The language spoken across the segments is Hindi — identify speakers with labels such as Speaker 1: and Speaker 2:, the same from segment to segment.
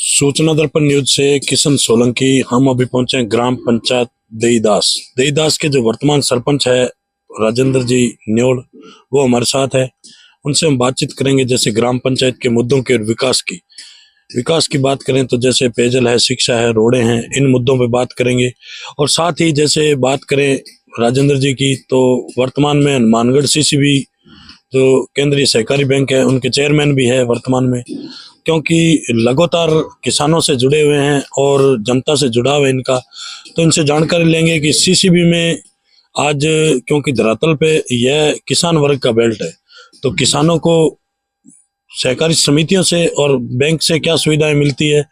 Speaker 1: सूचना दर्पण न्यूज से किशन सोलंकी। हम अभी पहुंचे हैं ग्राम पंचायत देईदास। देईदास के जो वर्तमान सरपंच है राजेंद्र जी न्योड़, वो हमारे साथ है। उनसे हम बातचीत करेंगे जैसे ग्राम पंचायत के मुद्दों के और विकास की बात करें तो जैसे पेयजल है, शिक्षा है, रोडें हैं, इन मुद्दों पे बात करेंगे। और साथ ही जैसे बात करें राजेंद्र जी की तो वर्तमान में हनुमानगढ़ सीसीबी जो केंद्रीय सहकारी बैंक है उनके चेयरमैन भी है वर्तमान में, क्योंकि लगातार किसानों से जुड़े हुए हैं और जनता से जुड़ाव है इनका। तो इनसे जानकारी लेंगे कि सीसीबी में आज, क्योंकि धरातल पे यह किसान वर्ग का बेल्ट है, तो किसानों को सहकारी समितियों से और बैंक से क्या सुविधाएं मिलती है।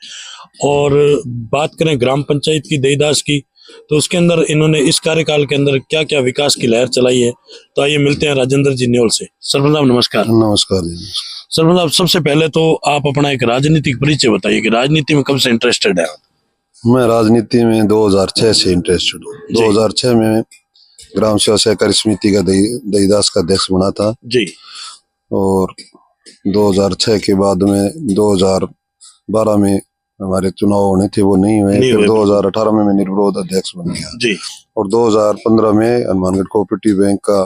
Speaker 1: और बात करें ग्राम पंचायत की देईदास की, तो उसके अंदर इन्होंने इस कार्यकाल के अंदर क्या क्या विकास की लहर चलाई है। तो आइए मिलते हैं राजेंद्र जी न्योड़ से। सरपंच साहब नमस्कार।
Speaker 2: नमस्कार जी।
Speaker 1: सरपंच साहब, सबसे पहले तो आप अपना एक राजनीतिक परिचय बताइए कि राजनीति में कब से इंटरेस्टेड है।
Speaker 2: मैं राजनीति में 2006 से इंटरेस्टेड हूँ। 2006 में ग्राम सेवा सहकारी समिति का देईदास का अध्यक्ष बना था
Speaker 1: जी।
Speaker 2: और 2006 के बाद में 2012 में हमारे चुनाव होने थे, वो नहीं हुए। फिर 2018 में मैं निर्विरोध अध्यक्ष बन गया
Speaker 1: जी। और
Speaker 2: 2015 में हनुमानगढ़ कोऑपरेटिव बैंक का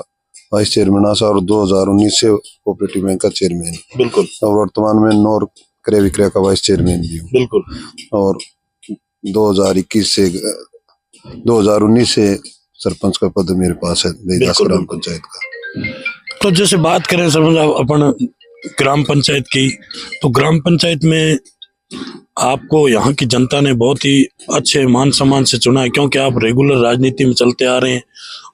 Speaker 2: वाइस चेयरमैन था और 2019 से कोऑपरेटिव बैंक का चेयरमैन।
Speaker 1: बिल्कुल।
Speaker 2: और वर्तमान में नौर क्रय विक्रय का वाइस चेयरमैन भी हूँ।
Speaker 1: बिल्कुल।
Speaker 2: और 2019 से सरपंच का पद मेरे पास है देईदास ग्राम पंचायत का।
Speaker 1: तो जैसे बात करें सरपंच साहब अपन ग्राम पंचायत की, तो ग्राम पंचायत में आपको यहाँ की जनता ने बहुत ही अच्छे मान सम्मान से चुना है, क्योंकि आप रेगुलर राजनीति में चलते आ रहे हैं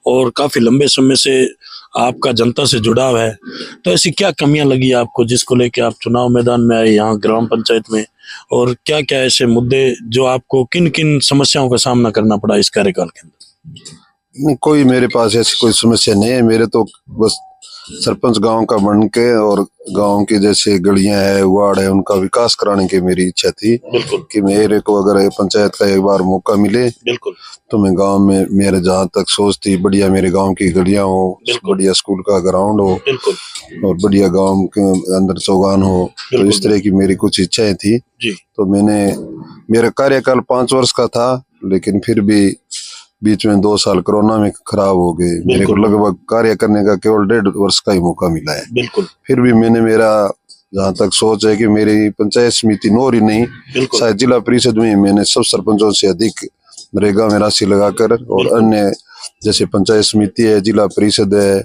Speaker 1: और काफी लंबे समय से आपका जनता से जुड़ाव है। तो ऐसी क्या कमियां लगी आपको जिसको लेके आप चुनाव मैदान में आए यहाँ ग्राम पंचायत में, और क्या क्या ऐसे मुद्दे जो आपको किन किन समस्याओं का सामना करना पड़ा इस कार्यकाल के अंदर?
Speaker 2: नहीं, कोई मेरे पास ऐसी कोई समस्या नहीं है। मेरे तो बस सरपंच गांव का बन के और गांव की जैसे गलियां है, वार्ड है, उनका विकास कराने की मेरी इच्छा थी कि मेरे को अगर पंचायत का एक बार मौका मिले तो मैं गांव में, मेरे जहाँ तक सोच थी, बढ़िया मेरे गांव की गलियां हो, बढ़िया स्कूल का ग्राउंड हो और बढ़िया गांव के अंदर चौगान हो। तो इस तरह की मेरी कुछ इच्छाएं थी। तो मेरा कार्यकाल 5 वर्ष का था, लेकिन फिर भी बीच में 2 साल कोरोना में खराब हो गए। मेरे को लगभग कार्य करने का केवल 1.5 वर्ष का ही मौका मिला है। फिर भी मेरा जहाँ तक सोच है कि मेरी पंचायत समिति नौर ही नहीं, शायद जिला परिषद में मैंने सब सरपंचों से अधिक नरेगा में राशि लगाकर, और अन्य जैसे पंचायत समिति है, जिला परिषद है,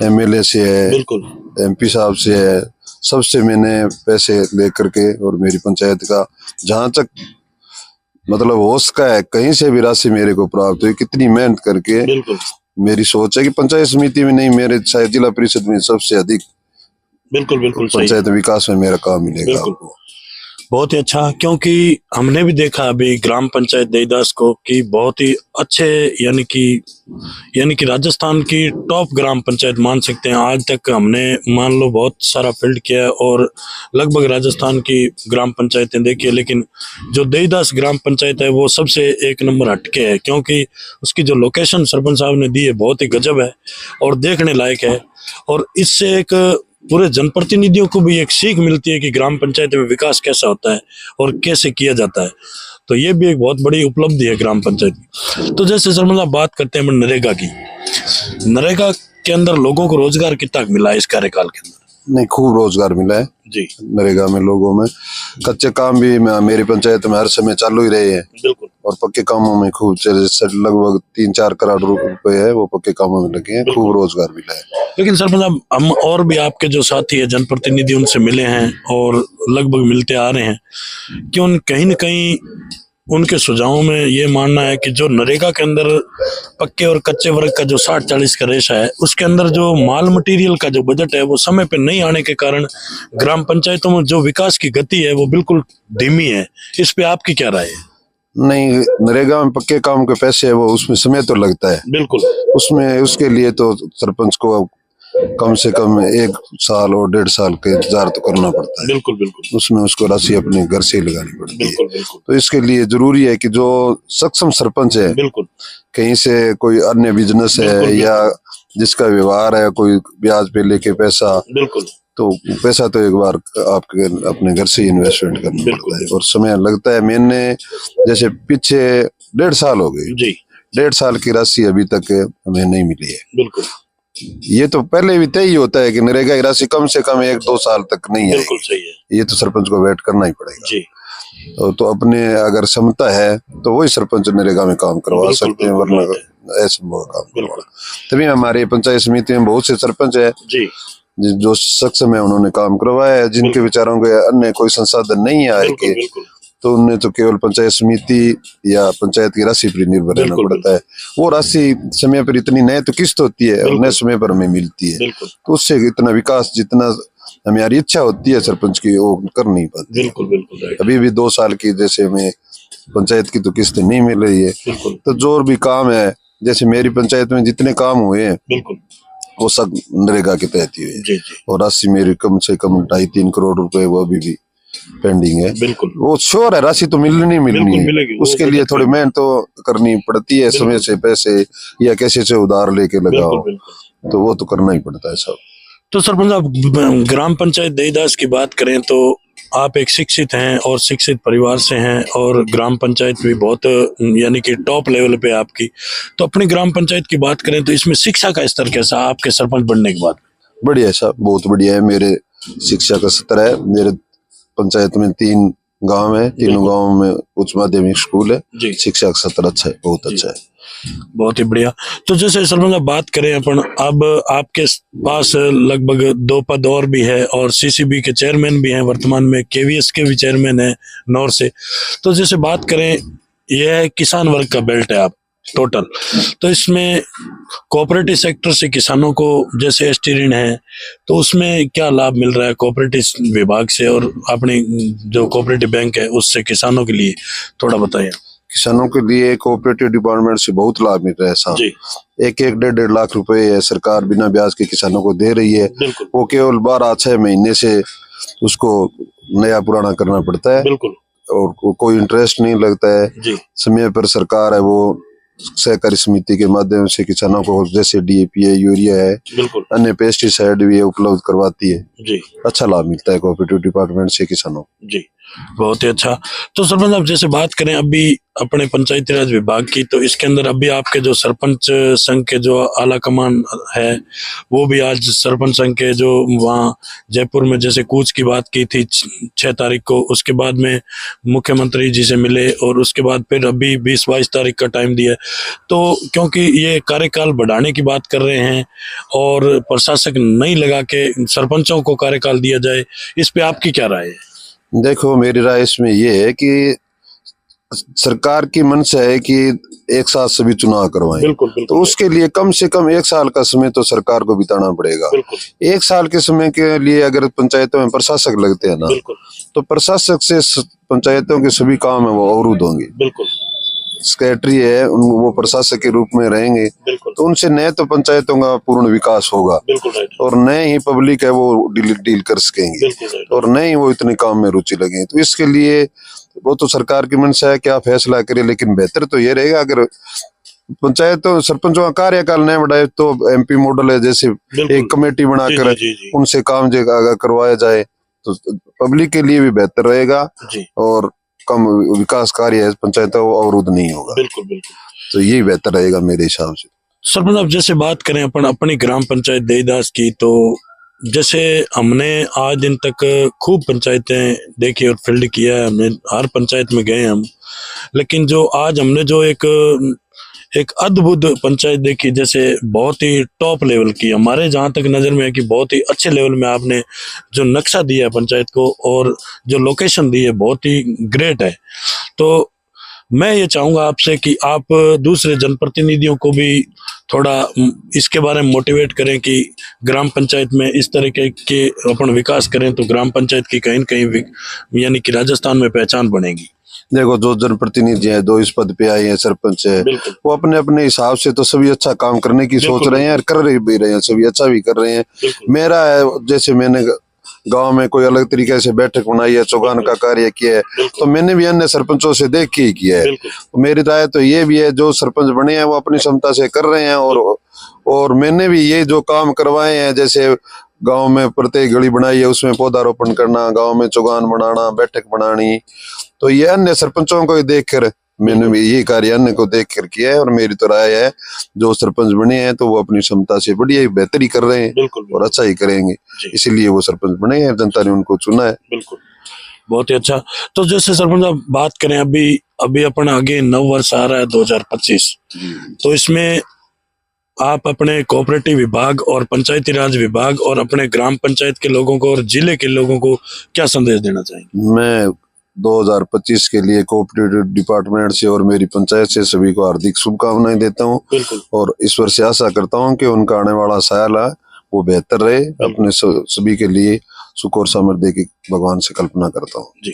Speaker 2: MLA से है, MP साहब से है, सबसे मैंने पैसे लेकर के, और मेरी पंचायत का जहाँ तक मतलब होश का है, कहीं से भी राशि मेरे को प्राप्त हुई, कितनी मेहनत करके। मेरी सोच है कि पंचायत समिति में नहीं, मेरे शायद जिला परिषद में सबसे अधिक पंचायत विकास में मेरा काम मिलेगा।
Speaker 1: बहुत ही अच्छा, क्योंकि हमने भी देखा अभी ग्राम पंचायत देईदास को कि बहुत ही अच्छे, यानी कि राजस्थान की टॉप ग्राम पंचायत मान सकते हैं। आज तक हमने मान लो बहुत सारा फील्ड किया और लगभग राजस्थान की ग्राम पंचायतें देखी है, लेकिन जो देईदास ग्राम पंचायत है वो सबसे एक नंबर हटके है, क्योंकि उसकी जो लोकेशन सरपंच साहब ने दी है बहुत ही गजब है और देखने लायक है। और इससे एक पूरे जनप्रतिनिधियों को भी एक सीख मिलती है कि ग्राम पंचायत में विकास कैसा होता है और कैसे किया जाता है। तो ये भी एक बहुत बड़ी उपलब्धि है ग्राम पंचायत की। तो जैसे सर मतलब बात करते हैं नरेगा की, नरेगा के अंदर लोगों को रोजगार कितना मिला है इस कार्यकाल के अंदर?
Speaker 2: नहीं, खूब रोजगार मिला है
Speaker 1: जी। नरेगा
Speaker 2: में लोगों में कच्चे काम भी मेरी पंचायत में हर समय चालू ही रहे हैं।
Speaker 1: बिल्कुल।
Speaker 2: और पक्के कामों में खूब, लगभग 3-4 करोड़ रुपए है वो पक्के कामों में लगे हैं। खूब रोजगार मिला है।
Speaker 1: लेकिन सर मतलब हम और भी आपके जो साथी है जनप्रतिनिधि उनसे मिले हैं और लगभग मिलते आ रहे हैं कि कहीं न कहीं उनके सुझावों में ये मानना है कि जो नरेगा के अंदर पक्के और कच्चे वर्ग का जो 60-40 का रेशा है, उसके अंदर जो माल मटेरियल का जो बजट है वो समय पे नहीं आने के कारण ग्राम पंचायतों में जो विकास की गति है वो बिल्कुल धीमी है। इस पे आपकी क्या राय है?
Speaker 2: नहीं, नरेगा में पक्के काम के पैसे है वो, उसमें समय तो लगता है।
Speaker 1: बिल्कुल।
Speaker 2: उसके लिए तो सरपंच को कम से कम 1 साल और 1.5 साल का इंतजार तो करना पड़ता है।
Speaker 1: बिल्कुल।
Speaker 2: उसमें उसको राशि अपने घर से ही लगानी पड़ती है। तो इसके लिए जरूरी है कि जो सक्षम सरपंच है, कहीं से कोई अन्य बिजनेस है या जिसका व्यवहार है, कोई ब्याज पे लेके पैसा, तो पैसा तो एक बार आपके अपने घर से इन्वेस्टमेंट करना पड़ता है और समय लगता है। मैंने जैसे पीछे 1.5 साल हो गए
Speaker 1: जी,
Speaker 2: 1.5 साल की राशि अभी तक हमें नहीं मिली है।
Speaker 1: बिल्कुल,
Speaker 2: ये तो पहले भी तय ही होता है कि नरेगा की राशि कम से कम 1-2 साल तक नहीं
Speaker 1: बिल्कुल
Speaker 2: आएगी।
Speaker 1: सही है
Speaker 2: ये तो सरपंच को वेट करना ही पड़ेगा।
Speaker 1: जी,
Speaker 2: तो अपने अगर क्षमता है तो वही सरपंच नरेगा में काम करवा
Speaker 1: बिल्कुल,
Speaker 2: सकते हैं,
Speaker 1: बिल्कुल,
Speaker 2: वरना असंभव काम
Speaker 1: बिल्कुल।
Speaker 2: करवाना। तभी हमारे पंचायत समिति में बहुत से सरपंच है
Speaker 1: जी,
Speaker 2: जो सक्षम है, उन्होंने काम करवाया है। जिनके विचारों के अन्य कोई संसाधन नहीं आए
Speaker 1: बिल्कुल,
Speaker 2: कि
Speaker 1: बिल्कुल,
Speaker 2: तो उन्हें तो केवल पंचायत समिति या पंचायत की राशि पर निर्भर रहना
Speaker 1: बिल्कुल,
Speaker 2: पड़ता है। वो राशि समय पर इतनी न तो किस्त होती है और न
Speaker 1: बिल्कुल।
Speaker 2: समय पर हमें मिलती है,
Speaker 1: बिल्कुल,
Speaker 2: तो उससे इतना विकास जितना हमारी इच्छा होती है सरपंच की वो कर नहीं पाती है।
Speaker 1: बिल्कुल, बिल्कुल, राइट,
Speaker 2: अभी भी 2 साल की जैसे हमें पंचायत की तो किस्त नहीं मिल रही है।
Speaker 1: बिल्कुल,
Speaker 2: तो जो भी काम है, जैसे मेरी पंचायत में जितने काम हुए हैं
Speaker 1: बिल्कुल,
Speaker 2: वो सब नरेगा के तहत ही हुए हैं।
Speaker 1: जी, जी,
Speaker 2: और राशि मेरी कम से कम 2.5-3 करोड़ रुपए वो अभी भी पेंडिंग है।
Speaker 1: बिल्कुल,
Speaker 2: वो श्योर है राशि तो मिलनी
Speaker 1: बिल्कुल
Speaker 2: है,
Speaker 1: मिलेगी, वो
Speaker 2: उसके लिए
Speaker 1: बजट
Speaker 2: थोड़ी
Speaker 1: में।
Speaker 2: मेहनत तो करनी पड़ती है, समय से पैसे या कैसे से उधार लेके
Speaker 1: बिल्कुल,
Speaker 2: लगाओ,
Speaker 1: बिल्कुल।
Speaker 2: तो वो तो करना ही पड़ता है सब।
Speaker 1: तो सरपंच आप ग्राम पंचायत देईदास की बात करें तो आप एक शिक्षित हैं और शिक्षित परिवार से हैं और ग्राम पंचायत भी बहुत यानी कि टॉप लेवल पे आपकी। तो अपनी ग्राम पंचायत की बात करें तो इसमें शिक्षा का स्तर कैसा आपके सरपंच बनने के बाद?
Speaker 2: बढ़िया है साहब, बहुत बढ़िया है। मेरे शिक्षा का स्तर है, मेरे पंचायत में 3 गांव है, तीनों गांव में उच्च माध्यमिक स्कूल है।
Speaker 1: जी,
Speaker 2: शिक्षा का स्तर अच्छा है, बहुत अच्छा है।
Speaker 1: बहुत ही बढ़िया। तो जैसे सरपंच आप बात करें अपन, अब आपके पास लगभग 2 पद और भी है और सीसीबी के चेयरमैन भी हैं, वर्तमान में केवीएस के भी चेयरमैन हैं नौर से। तो जैसे बात करें, यह किसान वर्ग का बेल्ट है आप टोटल, तो इसमें कोऑपरेटिव सेक्टर से किसानों को जैसे एसटी ऋण है, तो उसमें क्या लाभ मिल रहा है कोऑपरेटिव विभाग से और अपने जो कोऑपरेटिव बैंक है उससे किसानों के लिए थोड़ा बताइए।
Speaker 2: किसानों के लिए कोऑपरेटिव डिपार्टमेंट से बहुत लाभ मिल रहा है साहब।
Speaker 1: जी,
Speaker 2: 1-1, 1.5 लाख रुपए सरकार बिना ब्याज के किसानों को दे रही है।
Speaker 1: बिल्कुल,
Speaker 2: वो केवल 12-6 महीने से उसको नया पुराना करना पड़ता है
Speaker 1: बिल्कुल,
Speaker 2: और कोई इंटरेस्ट नहीं लगता है।
Speaker 1: जी,
Speaker 2: समय पर सरकार है वो सहकारी समिति के माध्यम से किसानों को जैसे डीएपी है, यूरिया है,
Speaker 1: बिल्कुल,
Speaker 2: अन्य पेस्टिसाइड भी है उपलब्ध करवाती है।
Speaker 1: जी,
Speaker 2: अच्छा लाभ मिलता है कोऑपरेटिव डिपार्टमेंट से किसानों को।
Speaker 1: जी, बहुत ही अच्छा। तो सरपंच आप जैसे बात करें अभी अपने पंचायती राज विभाग की, तो इसके अंदर अभी आपके जो सरपंच संघ के जो आला कमान है वो भी आज सरपंच संघ के जो वहाँ जयपुर में जैसे कूच की बात की थी 6 तारीख को, उसके बाद में मुख्यमंत्री जी से मिले और उसके बाद फिर अभी 20-22 तारीख का टाइम दिया। तो क्योंकि ये कार्यकाल बढ़ाने की बात कर रहे हैं और प्रशासक नहीं लगा के सरपंचों को कार्यकाल दिया जाए, इस पे आपकी क्या राय है?
Speaker 2: देखो मेरी राय इसमें ये है कि सरकार की मंशा है कि एक साथ सभी चुनाव करवाएं।
Speaker 1: बिल्कुल, बिल्कुल,
Speaker 2: तो उसके लिए कम से कम 1 साल का समय तो सरकार को बिताना पड़ेगा।
Speaker 1: बिल्कुल,
Speaker 2: 1 साल के समय के लिए अगर पंचायतों में प्रशासक लगते हैं ना,
Speaker 1: बिल्कुल,
Speaker 2: तो प्रशासक से पंचायतों के सभी काम है वो अवरुद्ध होंगे।
Speaker 1: बिल्कुल,
Speaker 2: सेक्रेटरी है वो प्रशासक के रूप में रहेंगे,
Speaker 1: बिल्कुल,
Speaker 2: तो उनसे न तो पंचायतों का पूर्ण विकास होगा
Speaker 1: बिल्कुल राइट,
Speaker 2: और न ही पब्लिक है वो डील कर सकेंगे
Speaker 1: बिल्कुल राइट,
Speaker 2: और न ही वो इतने काम में रुचि लगे। तो इसके लिए वो तो सरकार की मंशा है, क्या फैसला करे, लेकिन बेहतर तो ये रहेगा अगर पंचायतों सरपंचों का कार्यकाल नहीं बढ़ाए तो एमपी मॉडल है, जैसे
Speaker 1: बिल्कुल,
Speaker 2: एक कमेटी बनाकर
Speaker 1: जी, जी,
Speaker 2: उनसे काम अगर करवाया जाए तो पब्लिक के लिए भी बेहतर रहेगा
Speaker 1: जी,
Speaker 2: और कम विकास कार्य है पंचायतों को अवरुद्ध नहीं होगा।
Speaker 1: बिल्कुल, बिल्कुल।
Speaker 2: तो यही बेहतर रहेगा मेरे हिसाब से।
Speaker 1: सरपंच अब जैसे बात करें अपन अपनी ग्राम पंचायत देईदास की, तो जैसे हमने आज दिन तक खूब पंचायतें देखी और फील्ड किया है, हमने हर पंचायत में गए हम, लेकिन जो आज हमने जो एक अद्भुत पंचायत देखी, जैसे बहुत ही टॉप लेवल की, हमारे जहां तक नजर में है कि बहुत ही अच्छे लेवल में आपने जो नक्शा दिया है पंचायत को और जो लोकेशन दी है बहुत ही ग्रेट है। तो मैं ये चाहूंगा आपसे कि आप दूसरे जनप्रतिनिधियों को भी थोड़ा इसके बारे में मोटिवेट करें कि ग्राम पंचायत में इस तरीके के अपन विकास करें तो ग्राम पंचायत की कहीं न कहीं यानी कि राजस्थान में पहचान बनेगी।
Speaker 2: देखो जो जनप्रतिनिधि है, जो इस पद पे आए हैं, सरपंच है, वो अपने अपने हिसाब से तो सभी अच्छा काम करने की सोच रहे हैं और कर भी रहे हैं, सभी अच्छा भी कर रहे हैं। मेरा है जैसे मैंने गांव में कोई अलग तरीके से बैठक बनाई है, चौगान का कार्य किया है, तो मैंने भी अन्य सरपंचों से देख के ही किया है। मेरी राय तो ये भी है जो सरपंच बने हैं वो अपनी क्षमता से कर रहे हैं और मैंने भी ये जो काम करवाए हैं, जैसे गांव में प्रत्येक गली बनाई है उसमें पौधारोपण करना, गांव में चौगान बनाना, बैठक बनानी, तो ये अन्य सरपंचों को देख कर मैंने भी ये कार्य अन्य को देख कर किया है। और मेरी तो राय है जो सरपंच बने हैं तो वो अपनी क्षमता से बढ़िया ही बेहतरी कर रहे हैं और अच्छा ही करेंगे, इसीलिए वो सरपंच बने हैं, जनता ने उनको चुना है।
Speaker 1: बिल्कुल, बहुत ही अच्छा। तो जैसे सरपंच आप बात करें, अभी अपन आगे नव वर्ष आ रहा है 2025, तो इसमें आप अपने कोऑपरेटिव विभाग और पंचायती राज विभाग और अपने ग्राम पंचायत के लोगों को और जिले के लोगों को क्या संदेश देना चाहेंगे?
Speaker 2: मैं 2025 के लिए कोऑपरेटिव डिपार्टमेंट से और मेरी पंचायत से सभी को हार्दिक शुभकामनाएं देता हूं और ईश्वर से आशा करता हूं कि उनका आने वाला साल है वो बेहतर रहे, अपने सभी के लिए सुख और समृद्धि की भगवान से कल्पना करता हूं।
Speaker 1: जी,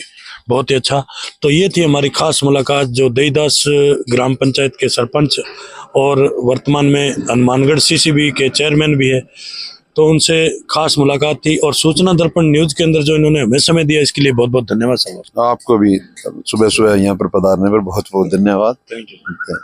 Speaker 1: बहुत ही अच्छा। तो ये थी हमारी खास मुलाकात जो देईदास ग्राम पंचायत के सरपंच और वर्तमान में हनुमानगढ़ सीसीबी के चेयरमैन भी है, तो उनसे खास मुलाकात थी। और सूचना दर्पण न्यूज के अंदर जो इन्होंने हमें समय दिया इसके लिए बहुत बहुत धन्यवाद सर।
Speaker 2: आपको भी सुबह सुबह यहाँ पर पधारने पर बहुत बहुत धन्यवाद।
Speaker 1: Thank you.